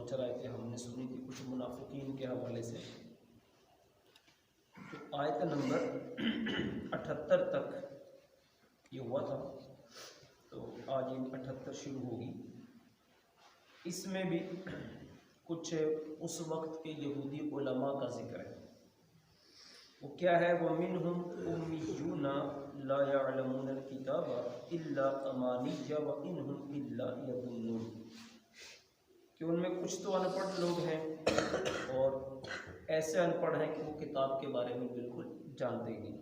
चलाए थे, हमने सुनी थी कुछ मुनाफिकीन के हवाले से। तो आयत नंबर 78 तक ये हुआ था, तो आज ये 78 शुरू होगी। इसमें भी कुछ उस वक्त के यहूदी उलमा का जिक्र है। वो क्या है? वो मिनहुम उम्मियूना ला यअलमूनल किताबा इल्ला अमानिय्या व इनहुम इल्ला यज़ुन्नून, कि उनमें कुछ तो अनपढ़ लोग हैं और ऐसे अनपढ़ हैं कि वो किताब के बारे में बिल्कुल जानते ही नहीं,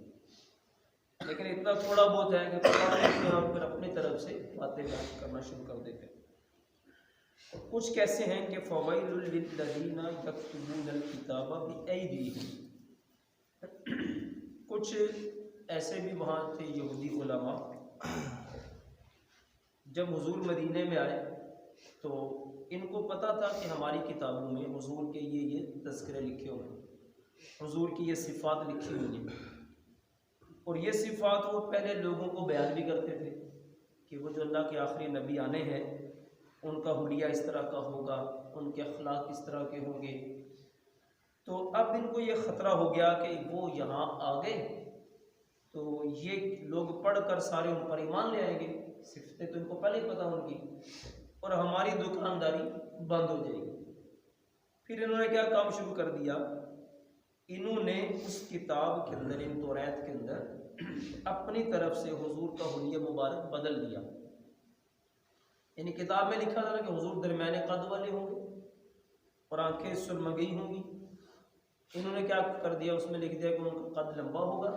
लेकिन इतना थोड़ा बहुत है कि पढ़ लेते हैं और फिर अपनी तरफ से बातें करना शुरू कर देते हैं। और कुछ कैसे हैं कि फ़वैलुल लिल्लज़ीना यक्तुबूनल किताबा बिअयदीहिम, कुछ ऐसे भी वहाँ थे यहूदी उलमा, जब हुजूर मदीने में आए तो इनको पता था कि हमारी किताबों में हुजूर के ये तज़किरे लिखे हुए हैं, हुजूर की ये सिफ़ात लिखी हुई हैं, और ये सिफ़ात वो पहले लोगों को बयान भी करते थे कि वो जो अल्लाह के आखिरी नबी आने हैं उनका हुलिया इस तरह का होगा, उनके अखलाक इस तरह के होंगे। तो अब इनको ये ख़तरा हो गया कि वो यहाँ आ गए तो ये लोग पढ़कर सारे उन पर ईमान ले आएंगे, सिफ़तें तो इनको पहले ही पता उनकी, और हमारी दुकानदारी बंद हो जाएगी। फिर इन्होंने क्या काम शुरू कर दिया? इन्होंने उस किताब के अंदर, इन तौरात के अंदर अपनी तरफ से हुजूर का हुलिया मुबारक बदल दिया। यानी किताब में लिखा था कि हुजूर दरमियाने कद वाले होंगे और आंखें सुरमगई होंगी, इन्होंने क्या कर दिया? उसमें लिख दिया कि उनका कद लंबा होगा,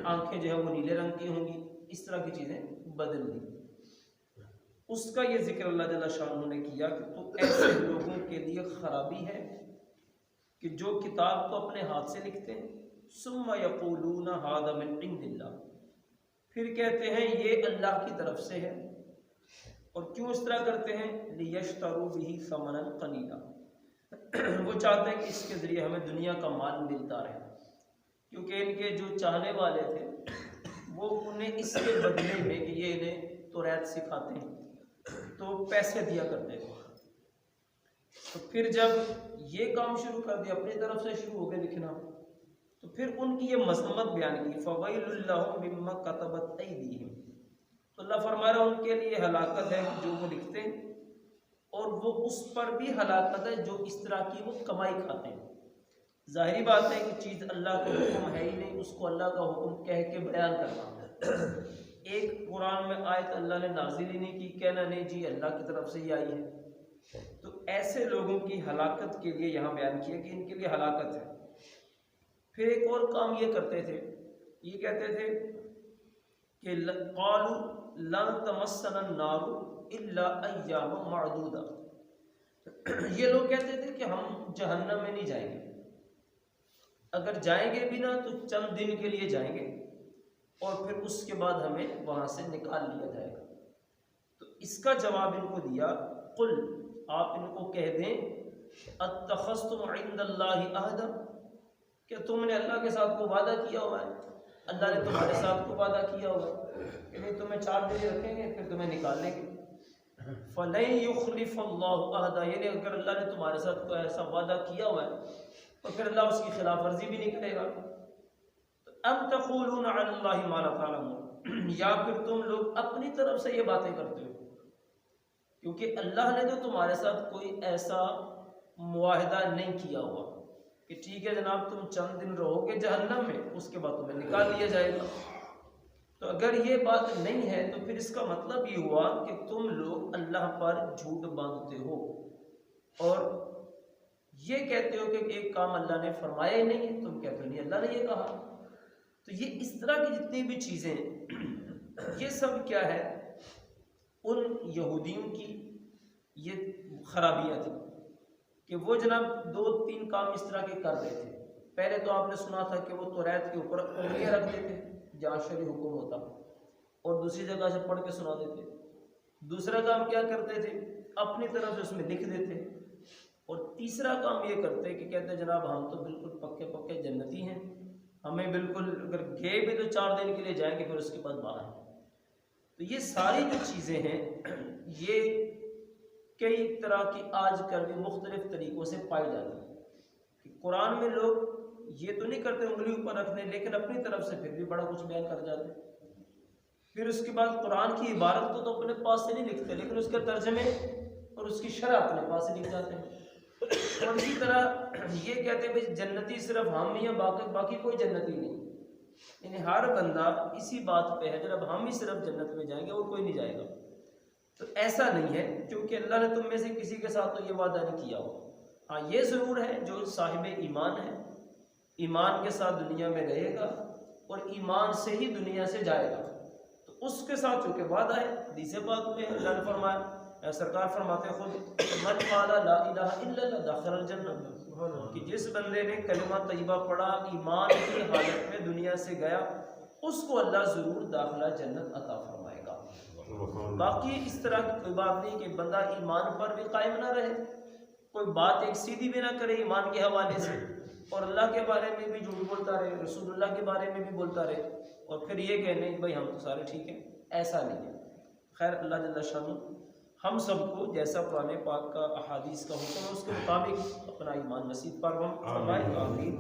आंखें जो है वो नीले रंग की होंगी, इस तरह की चीज़ें बदल दी। उसका ये जिक्र अल्लाह जल्ल शाअनहू ने किया कि तो ऐसे लोगों के लिए खराबी है कि जो किताब को अपने हाथ से लिखते हैं, सुम्मा यक़ूलूना हाज़ा मिन इंदिल्लाह, फिर कहते हैं ये अल्लाह की तरफ से है। और क्यों इस तरह करते हैं? लियश्तरू बिही समनन क़लीला, वो चाहते हैं कि इसके ज़रिए हमें दुनिया का माल मिलता रहे, क्योंकि इनके जो चाहने वाले थे वो उन्हें इसके बदले में कि ये इन्हें तौरात सिखाते हैं तो पैसे दिया करते थे। तो फिर जब ये काम शुरू कर दिया, अपनी तरफ से शुरू हो गए लिखना, तो फिर उनकी ये मज़म्मत बयान की, फ़वैलुल लहुम मिम्मा कतबत ऐदीहिम, तो अल्लाह फरमा रहा है उनके लिए हलाकत है जो वो लिखते हैं, और वो उस पर भी हलाकत है जो इस तरह की वो कमाई खाते हैं। ज़ाहिरी बात है कि चीज़ अल्लाह का हुक्म है ही नहीं, उसको अल्लाह का हुक्म कह के बयान करना। एक कुरान में आयत अल्लाह ने नाजिल ही नहीं की, कहना नहीं जी अल्लाह की तरफ से ही आई है। तो ऐसे लोगों की हलाकत के लिए यहाँ बयान किया कि इनके लिए हलाकत है। फिर एक और काम ये करते थे, ये कहते थे कि क़ालू लन तमस्सना अन्नारु इल्ला अय्यामम मअदूदा, ये लोग कहते थे कि हम जहन्नम में नहीं जाएंगे, अगर जाएंगे भी ना तो चंद दिन के लिए जाएंगे और फिर उसके बाद हमें वहां से निकाल लिया जाएगा। तो इसका जवाब इनको दिया, कुल, आप इनको कह दें, अत्तखज़्तुम इंदल्लाहि अहदा, क्या तुमने अल्लाह के साथ को वादा किया हुआ है, अल्लाह ने तुम्हारे साथ को वादा किया हुआ है कि नहीं तुम्हें 4 दिन रखेंगे फिर तुम्हें निकाल लेंगे। फ़लन युख़्लिफ़ल्लाहु अहदा, यानी अगर अल्लाह ने तुम्हारे साथ कोई ऐसा वादा किया हुआ है तो फिर अल्लाह उसकी खिलाफ वर्जी भी नहीं करेगा। तो अम तक़ूलूना अलल्लाहि मा ला तअलमून, या फिर तुम लोग अपनी तरफ से ये बातें करते हो, क्योंकि अल्लाह ने तो तुम्हारे साथ कोई ऐसा मुआहिदा नहीं किया हुआ कि ठीक है जनाब तुम चंद दिन रहोगे जहन्नम में, उसके बाद तुम्हें निकाल लिया जाएगा। तो अगर ये बात नहीं है तो फिर इसका मतलब ये हुआ कि तुम लोग अल्लाह पर झूठ बांधते हो और ये कहते हो कि एक काम अल्लाह ने फरमाया ही नहीं है, तुम कहते हो नहीं अल्लाह ने ये कहा। तो ये इस तरह की जितनी भी चीज़ें, ये सब क्या है? उन यहूदियों की ये खराबियाँ थी कि वो जनाब 2-3 काम इस तरह के कर रहे थे। पहले तो आपने सुना था कि वो तौरात के ऊपर उंगलियाँ रख देते जहाँ शरई हुक्म होता और दूसरी जगह से पढ़ के सुना देते। दूसरा काम क्या करते थे? अपनी तरफ से उसमें लिख देते। और तीसरा काम ये करते कि कहते जनाब हम तो बिल्कुल पक्के पक्के जन्नती हैं, हमें बिल्कुल अगर गए भी तो 4 दिन के लिए जाएंगे फिर उसके बाद बाहर। तो ये सारी जो चीज़ें हैं ये कई तरह की आजकल भी मुख्तलिफ तरीक़ों से पाई जाती है कि कुरान में लोग ये तो नहीं करते उंगली ऊपर रखने, लेकिन अपनी तरफ से फिर भी बड़ा कुछ बयान कर जाते हैं। फिर उसके बाद कुरान की इबारत को तो अपने पास से नहीं लिखते, लेकिन उसके तर्जमे और उसकी शरह अपने पास से लिख जाते हैं। और इसी तरह ये कहते हैं भाई जन्नती सिर्फ हम ही हैं, बाकी कोई जन्नती नहीं। यानी हर बंदा इसी बात पे है जब हम ही सिर्फ जन्नत में जाएंगे और कोई नहीं जाएगा। तो ऐसा नहीं है, क्योंकि अल्लाह ने तुम में से किसी के साथ तो ये वादा नहीं किया हो। हाँ, ये ज़रूर है जो साहिब ईमान है, ईमान के साथ दुनिया में रहेगा और ईमान से ही दुनिया से जाएगा, तो उसके साथ चूँकि वादा है। हदीस पाक में अल्लाह ने फरमाया, सरकार फरमाते खुद मन क़ाला ला इलाहा इल्लल्लाह दखलल जन्नत, कि जिस बंदे ने कलिमा तय्यबा पढ़ा, ईमान की हालत में दुनिया से गया, उसको अल्लाह ज़रूर दाखिला जन्नत अता फरमाएगा। बाकी इस तरह की कोई बात नहीं कि बंदा ईमान पर भी कायम ना रहे, कोई बात एक सीधी भी ना करे ईमान के हवाले से, और अल्लाह के बारे में भी झूठ बोलता रहे, रसूलुल्लाह के बारे में भी बोलता रहे, और फिर ये कहने भाई हम तो सारे ठीक हैं, ऐसा नहीं है। खैर, अल्लाह जल्ल शानु हम सबको जैसा कुरान पाक का अहादीस का हुक्म है उसके मुताबिक अपना ईमान नसीब पर हम फरमाए। आमीन।